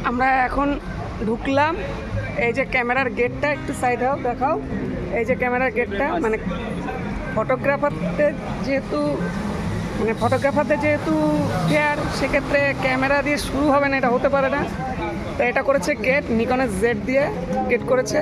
আমরা এখন ঢুকলাম। এই যে ক্যামেরার গেটটা, একটু সাইড হও, দেখাও। এই যে ক্যামেরার গেটটা, মানে ফটোগ্রাফারদের যেহেতু ফেয়ার, সেক্ষেত্রে ক্যামেরা দিয়ে শুরু হবে না, এটা হতে পারে না। তো এটা করেছে গেট, নিকনের জেড দিয়ে গেট করেছে।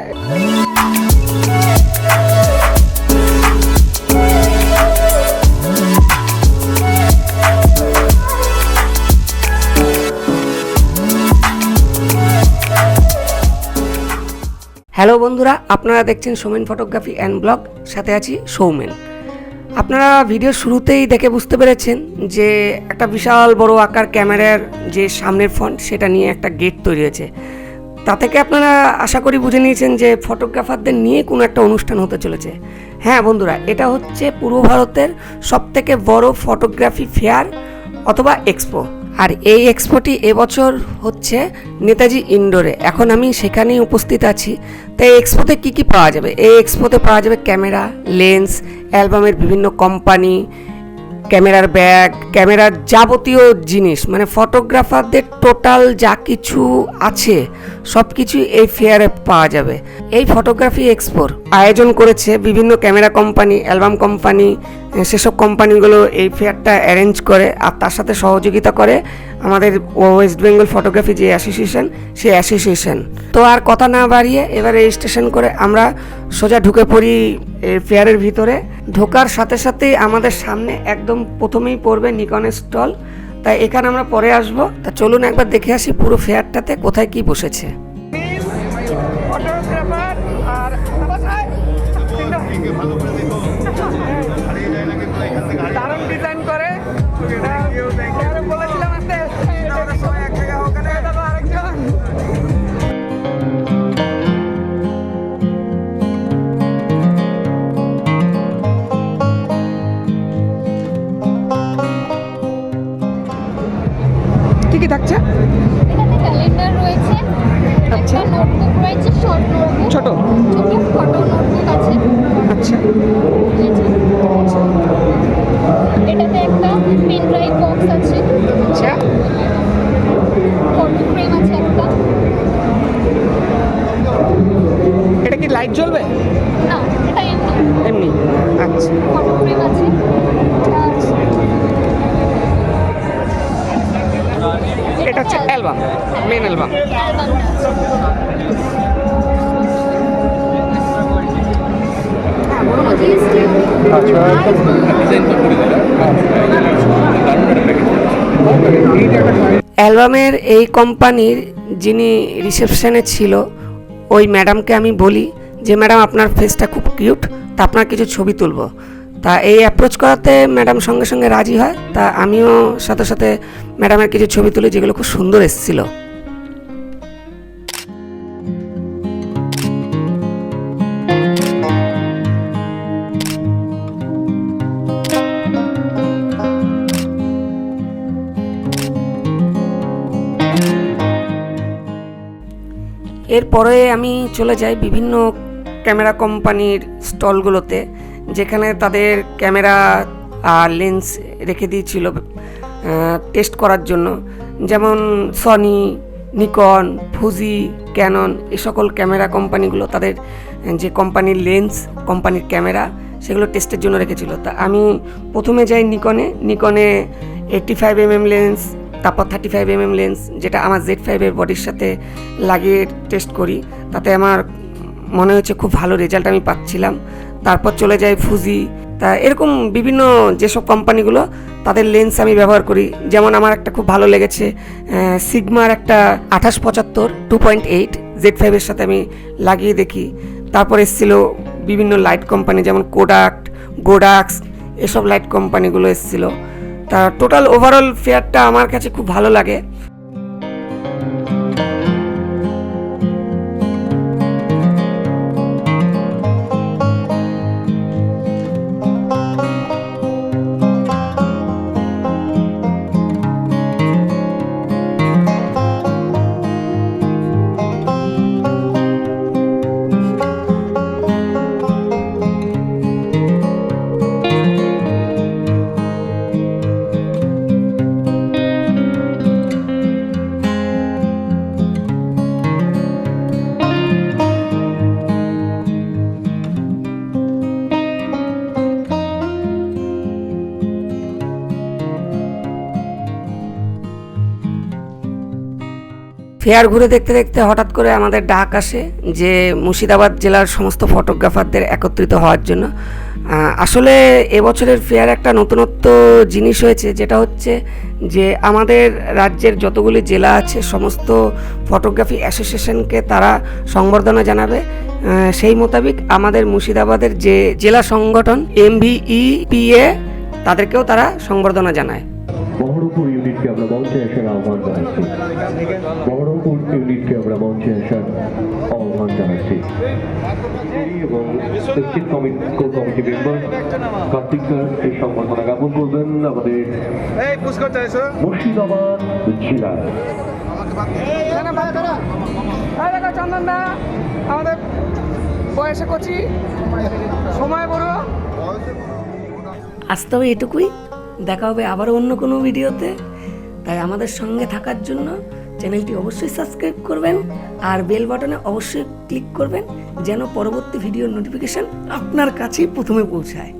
হ্যালো বন্ধুরা, আপনারা দেখছেন সৌমেন ফটোগ্রাফি অ্যান্ড ব্লগ, সাথে আছি সৌমেন। আপনারা ভিডিও শুরুতেই দেখে বুঝতে পেরেছেন যে একটা বিশাল বড় আকার ক্যামেরার যে সামনের ফ্রন্ট, সেটা নিয়ে একটা গেট তৈরি হয়েছে। তা থেকে আপনারা আশা করি বুঝে নিয়েছেন যে ফটোগ্রাফারদের নিয়ে কোনো একটা অনুষ্ঠান হতে চলেছে। হ্যাঁ বন্ধুরা, এটা হচ্ছে পূর্ব ভারতের সবথেকে বড় ফটোগ্রাফি ফেয়ার অথবা এক্সপো। আর এই এক্সপোটি এবছর হচ্ছে নেতাজি ইনডোরে। এখন আমি সেখানেই উপস্থিত আছি। তাই এক্সপোতে কী কী পাওয়া যাবে? এই এক্সপোতে পাওয়া যাবে ক্যামেরা, লেন্স, অ্যালবামের বিভিন্ন কোম্পানি, ক্যামেরার ব্যাগ, ক্যামেরার যাবতীয় জিনিস, মানে ফটোগ্রাফারদের টোটাল যা কিছু আছে সব কিছুই এই ফেয়ারে পাওয়া যাবে। এই ফটোগ্রাফি এক্সপোর আয়োজন করেছে বিভিন্ন ক্যামেরা কোম্পানি, অ্যালবাম কোম্পানি। সেসব কোম্পানিগুলো এই ফেয়ারটা অ্যারেঞ্জ করে, আর তার সাথে সহযোগিতা করে আমাদের ওয়েস্ট বেঙ্গল ফটোগ্রাফি যে অ্যাসোসিয়েশন, সেই অ্যাসোসিয়েশন। তো আর কথা না বাড়িয়ে এবার রেজিস্ট্রেশন করে আমরা সোজা ঢুকে পড়ি এই ফেয়ারের ভিতরে। ঢোকার সাথে সাথেই আমাদের সামনে একদম প্রথমেই পড়বে নিকনের স্টল। তাই এখানে আমরা পরে আসবো। তা চলুন একবার দেখে আসি পুরো ফেয়ারটাতে কোথায় কি বসেছে। দারুণ ডিজাইন করে, বলেছিলাম আসতে আরেকজন। কি কি থাকছে? এখানে ক্যালেন্ডার রয়েছে, আচ্ছা, একটা নোটবুক রয়েছে, শর্ট নোটবুক, ছোট ফটো নোটবুক আছে। আচ্ছা, এটাতে একটা পেন ড্রাইভ বক্স আছে, আচ্ছা, ফটো ফ্রেম আছে একটা। এটা কি লাইট জ্বলবে? না, এটা এমনি এমনি, আচ্ছা। ফটো ফ্রেম আছে। এটা হচ্ছে অ্যালবাম, মেন অ্যালবাম। অ্যালবামটা আছে। অ্যালবামের এই কোম্পানির যিনি রিসেপশনে ছিল, ওই ম্যাডামকে আমি বলি যে ম্যাডাম আপনার ফেসটা খুব কিউট, তা আপনার কিছু ছবি তুলবো। তা এই অ্যাপ্রোচ করাতে ম্যাডাম সঙ্গে সঙ্গে রাজি হয়। তা আমিও সাথে সাথে ম্যাডামের কিছু ছবি তুলি, যেগুলো খুব সুন্দর এসেছিল। এরপরে আমি চলে যাই বিভিন্ন ক্যামেরা কোম্পানির স্টলগুলোতে, যেখানে তাদের ক্যামেরা আর লেন্স রেখে দিয়েছিল টেস্ট করার জন্য। যেমন সনি, নিকন, ফুজি, ক্যানন, এ সকল ক্যামেরা কোম্পানিগুলো তাদের যে কোম্পানির লেন্স, কোম্পানির ক্যামেরা, সেগুলো টেস্টের জন্য রেখেছিল। তা আমি প্রথমে যাই নিকনে 85mm লেন্স, তারপর 35mm লেন্স, যেটা আমার Z5-এর বডির সাথে লাগিয়ে টেস্ট করি। তাতে আমার মনে হচ্ছে খুব ভালো রেজাল্ট আমি পাচ্ছিলাম। তারপর চলে যায় ফুজি। তা এরকম বিভিন্ন যেসব কোম্পানিগুলো, তাদের লেন্স আমি ব্যবহার করি। যেমন আমার একটা খুব ভালো লেগেছে সিগমার একটা 28-75 2.8 Z5-এর সাথে আমি লাগিয়ে দেখি। তারপর এসেছিল বিভিন্ন লাইট কোম্পানি, যেমন কোডাক, গোডাক্স, এসব লাইট কোম্পানিগুলো এসেছিলো। তা টোটাল ওভারঅল ফেয়ারটা আমার কাছে খুব ভালো লাগে। ফেয়ার ঘুরে দেখতে দেখতে হঠাৎ করে আমাদের ডাক আসে যে মুর্শিদাবাদ জেলার সমস্ত ফটোগ্রাফারদের একত্রিত হওয়ার জন্য। আসলে এবছরের ফেয়ার একটা নতুনত্ব জিনিস হয়েছে, যেটা হচ্ছে যে আমাদের রাজ্যের যতগুলি জেলা আছে সমস্ত ফটোগ্রাফি অ্যাসোসিয়েশনকে তারা সংবর্ধনা জানাবে। সেই মোতাবেক আমাদের মুর্শিদাবাদের যে জেলা সংগঠন MVEPA তাদেরকেও তারা সংবর্ধনা জানায়। বহরমপুর ইউনিটকে আমরা মঞ্চে আসার আহ্বান জানাচ্ছি। বহরমপুর ইউনিটকে আমরা মঞ্চে আসার আহ্বান জানাচ্ছি এবং state committee member Kartik sir এই সংবর্ধনা জ্ঞাপন করবেন আমাদের মুর্শিদাবাদ জেলায়। চন্দনদা আমাদের বয়সে কচি, সময় বড়। আজ তবে এটুকুই, দেখা হবে আবারও অন্য কোনো ভিডিওতে। তাই আমাদের সঙ্গে থাকার জন্য চ্যানেলটি অবশ্যই সাবস্ক্রাইব করবেন আর বেল বাটনে অবশ্যই ক্লিক করবেন যেন পরবর্তী ভিডিওর নোটিফিকেশন আপনার কাছেই প্রথমে পৌঁছায়।